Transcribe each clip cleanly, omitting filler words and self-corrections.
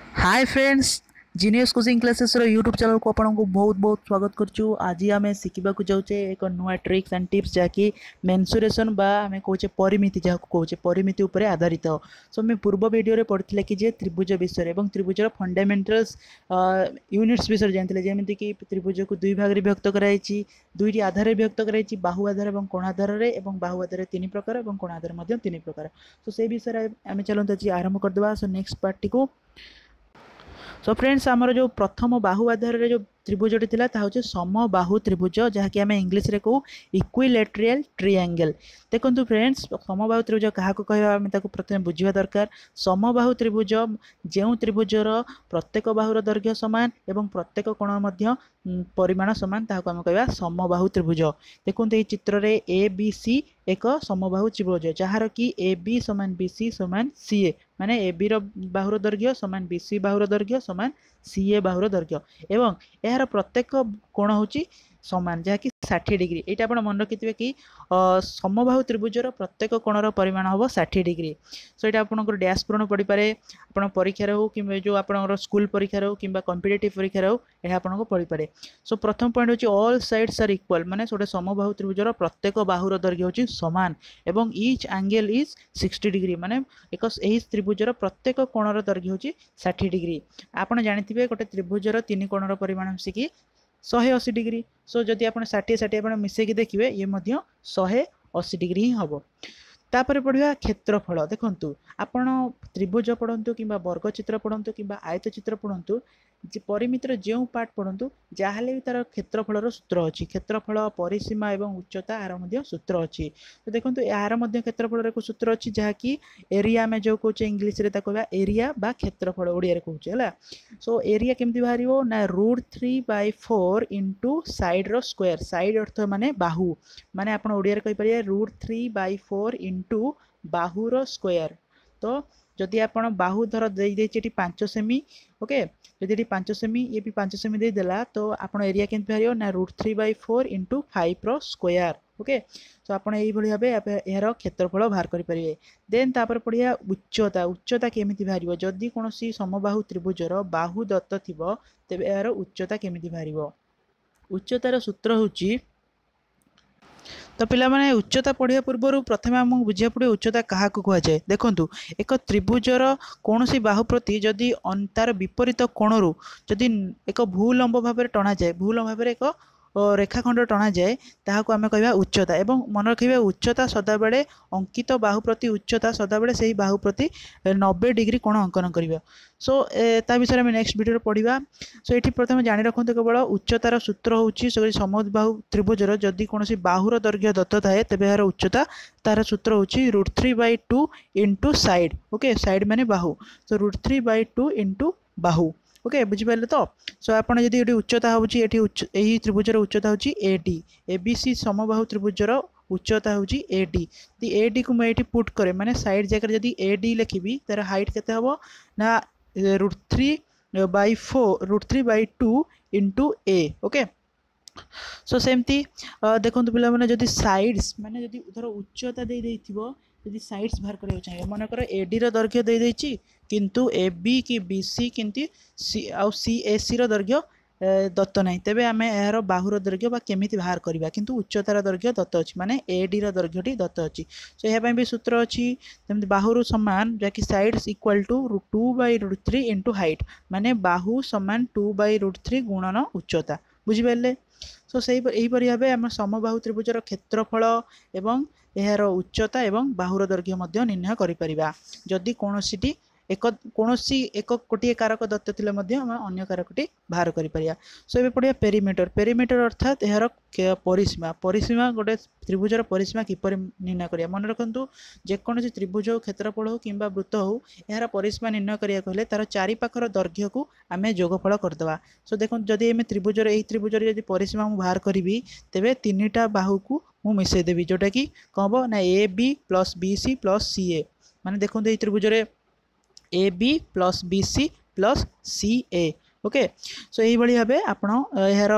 हाय friends, genius coaching classes रो YouTube channel को आपको बहुत बहुत स्वागत करछु। आज आम शिखा जाऊे एक नुआ ट्रिक्स एंड टिप्स जहाँकि मेन्सुरेशन बा आम कहे परिमिति जहाँ कहे परिमिति उपर आधारित। सो मैं पूर्व वीडियो पढ़ी कि जे त्रिभुज विषय और त्रिभुजर फंडामेंटल्स यूनिट्स विषय जानते जमीन कि त्रिभुज को दुई भाग में विभक्त कराई, दुईटी आधार विभक्त कराई, बाहु आधार और कोण आधार में, बाहु आधार तीन प्रकार और कोण आधार तीन प्रकार। सो से विषय आम चलते आज आरंभ करदे। सो नेक्स्ट पार्टी को सो फ्रेंड्स आमर जो प्रथम बाहु आधार जो त्रिभुजटी था हूँ समबाहु त्रिभुज जहाँकि आम इंग्लीश रे कहू इक्विलेटरल ट्रायंगल। देखो फ्रेंड्स समबाहु त्रिभुज क्या कहवा आम प्रथम बुझा दरकार। समबाहु त्रिभुज जो त्रिभुजर प्रत्येक बाहुर दैर्घ्य सामान एवं प्रत्येक कोण परिमाण सामान ताकू आम कहवा समबाहु त्रिभुज। देखो ये चित्र रे ए बी सी एक समबाहु त्रिभुज जार कि ए बी समान बी सी समान सी ए माने ए बी बाहुर दैर्घ्य समान बी सी बाहुर दैर्घ्य समान सी ए बाहुर दैर्घ्य एवं यार प्रत्येक कोण होची समान जहाँकि 60 डिग्री। ये आप मन रखिथे कि समबाहु त्रिभुजर प्रत्येक कोणर परिमाण हम 60 डिग्री। सो ये आप डैश पूरण पड़ पाए आप परीक्षार हो कि जो आप स्कूल परीक्षार हो कि कॉम्पिटिटिव परीक्षार हो यह आपको पड़ पाए। सो प्रथम पॉइंट होची ऑल साइड्स आर इक्वल माने गोटे समबाहु त्रिभुजर प्रत्येक बाहुर दैर्घ्य होची समान एवं ईच एंगल इज 60 डिग्री माने एक त्रिभुजर प्रत्येक कोणर दैर्घ्य होची 60 डिग्री। आपड़ जानिथिबे गोटे त्रिभुजर तीन कोणर परिमाण मिसिकी 180 डिग्री। सो जदि आप 60 आप मिसेकी देखिए ये 180 डिग्री ही हम। तापर पढ़ा क्षेत्रफल। देखु आपण त्रिभुज पढ़ु कि वर्गचित्र पढ़ु कि आयतचित्र पढ़ु परिमितर जो पार्ट पढ़ु जहाँ भी तार क्षेत्रफल सूत्र अच्छी क्षेत्रफल परिसीमा एवं उच्चता यार सूत्र अच्छी। तो देखो यार क्षेत्रफल एक सूत्र अच्छी जहाँकि एरिया आम जो कहे इंग्लीश रे कहवा एरिया बा क्षेत्रफल ओडिया कहे है। सो एरिया केमती बाहर ना √3/4 इंटू सैड स्क्वायर। सैड अर्थ माने बाहु माने आप ओडिया कहीपर √3/4 इंटू बाहुर स्क्वायर। तो जदि आप बाहु धर दे 5 सेमी ओके जदि ये 5 सेमी ये भी 5 सेमी देदेला तो आप एरिया के बाहर ना √3/4 इंटू 5 स्क्वायर ओके। तो आप भाव यार क्षेत्रफल बाहर करेंगे। देन तापर पढ़िया उच्चता। उच्चता केमी बाहर जदि कौन समबाहु त्रिभुजर बाहु दत्त थी तेज यार उच्चता केमी बाहर। उच्चतार सूत्र होची तो पिला माने उच्चता पढ़िया पूर्व प्रथम आमको बुझा पड़े उच्चता क्या कहुए। देखु एक त्रिभुजर कौन बाहु प्रति जदि तार विपरीत कोणरू जदि एक भूलंब भाव टणा जाए भूलंब भाव एक रेखाखंड टणा जाए ताकू आम कह उच्चता। एवं मन रखिए उच्चता सदाबे अंकित बाहु प्रति उच्चता सदाबे से बाहु प्रति 90 डिग्री कोण अंकन कर। सो ता विषय में नेक्स्ट वीडियो पढ़ा। सो ये प्रथम जाणी रखु केवल उच्चतार सूत्र होची समबाहु त्रिभुजर जदि कौन बाहुर दैर्घ्य दत्त थाए तेज यार उच्चता तार सूत्र होची √3/2 इंटू सैड ओके सैड माने बाहु। तो √3/2 इंटू बाहु ओके बुझिपारे। तो सो आप ये उच्चता होची यही त्रिभुजर उच्चता होची AD ABC समबाहु त्रिभुजर उच्चता होची AD। AD को मुझे पुट करे माने साइड जगह जदि AD लिखी तार हाइट केते हबो ना √3/2 इंटू A ओके। सो सेमती देखो पिला माने जदि साइड्स माने जदि धर उच्चता दे देथिबो यदि साइड्स बाहर करियो चाहिए मनकर AD रो दैर्घ्य दे देछि किंतु AB कि BC किंतु CAC रो दैर्घ्य दत्त नहीं तेबे आम यार बाहुर दैर्घ्य केमिति बाहर करवा किंतु उच्चतार दैर्घ्य दत्त अच्छी माने AD रो दैर्घ्यटी दत्त अच्छी। सो यहाँ भी सूत्र अच्छी जमी बाहुर समान जहाँकि sides equal to 2/√3 into height माने बाहु समान 2/√3 गुणन उच्चता बुझिपारे। सो से यहीपरि भाव आम समबाहु त्रिभुजर क्षेत्रफल एवं यार उच्चता एवं बाहुर दैर्घ्य निर्णय करिपरिबा जदि कौनसी एक गोटे कारक दत्त थिले आम अन्य कारकटी बाहर करिपरिया। सो ये पढ़िया पेरीमीटर। पेरीमीटर अर्थात यार परिसीमा। परिसीमा गोटे त्रिभुजर परिसीमा किपर निर्णय करिया मन रखु जेकोसी त्रिभुज हो क्षेत्रफल हो कि वृत्त हो यार परिसीमा निर्णय करिया कहले तार चारिपाखर दैर्घ्य को आम जोगफल करदे। सो देखो जदि आम त्रिभुजर यही त्रिभुजर यदि परिसीमा मु बाहर करी तेबे तीनटा बाहु को मु मिसेदेवी जोटा कि कौन हम ना AB + BC + CA माने देखो ये त्रिभुजरे AB + BC + CA ओके। सो यही भाव आप यार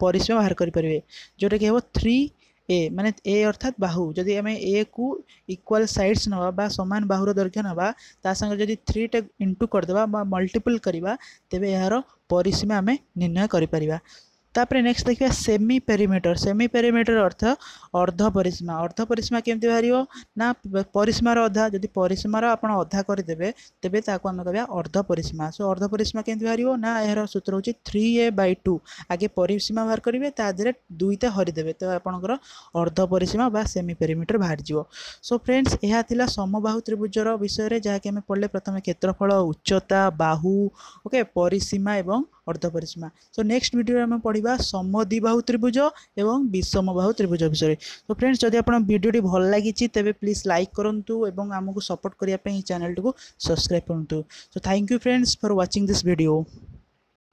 परिसीमा बाहर करेंगे जोटा कि हम 3 ए माने ए अर्थात बाहु जदि आम ए को इक्वल साइड्स नवा बा समान बाहुर दैर्घ्य नवा ता संगे जदि 3 टे इंटू करदेबा बा मल्टीपल करवा तेबे यार परिसीमा आम निर्णय करिपरिबा। तापर नेक्स्ट देखिए सेमी पेरीमीटर अर्थ अर्ध परिसीमा। अर्ध परिसीमा केमती बाहर ना परिसीमार अधा जदि परिसीमार आप अधा करदे तेबे ताको आम कहबा अर्ध परिसीमा। सो अर्ध परिसीमा केमती बाहर ना यार सूत्र होची 3a/2 आगे परिसीमा बाहर करेंगे तादे दुईटा हरिदेवे तो आपंकर अर्ध परिसीमा बा सेमी पेरीमीटर बाहर जीवो। सो फ्रेंड्स यह थिला समबाहु त्रिभुजर विषय जहाँकि आम पढ़ले प्रथम क्षेत्रफल उच्चता बाहु ओके परिसीमा एवं अर्ध परिसीमा। सो नेक्स्ट वीडियो में पढ़ा समद्विबाहु त्रिभुज एवं विषमबाहु त्रिभुज विषय। तो फ्रेंड्स जदि आप वीडियो भल लगी तेज प्लीज लाइक करूँ और आमको सपोर्ट करने चैनल को सब्सक्राइब करूँ। So thank you friends for watching this video.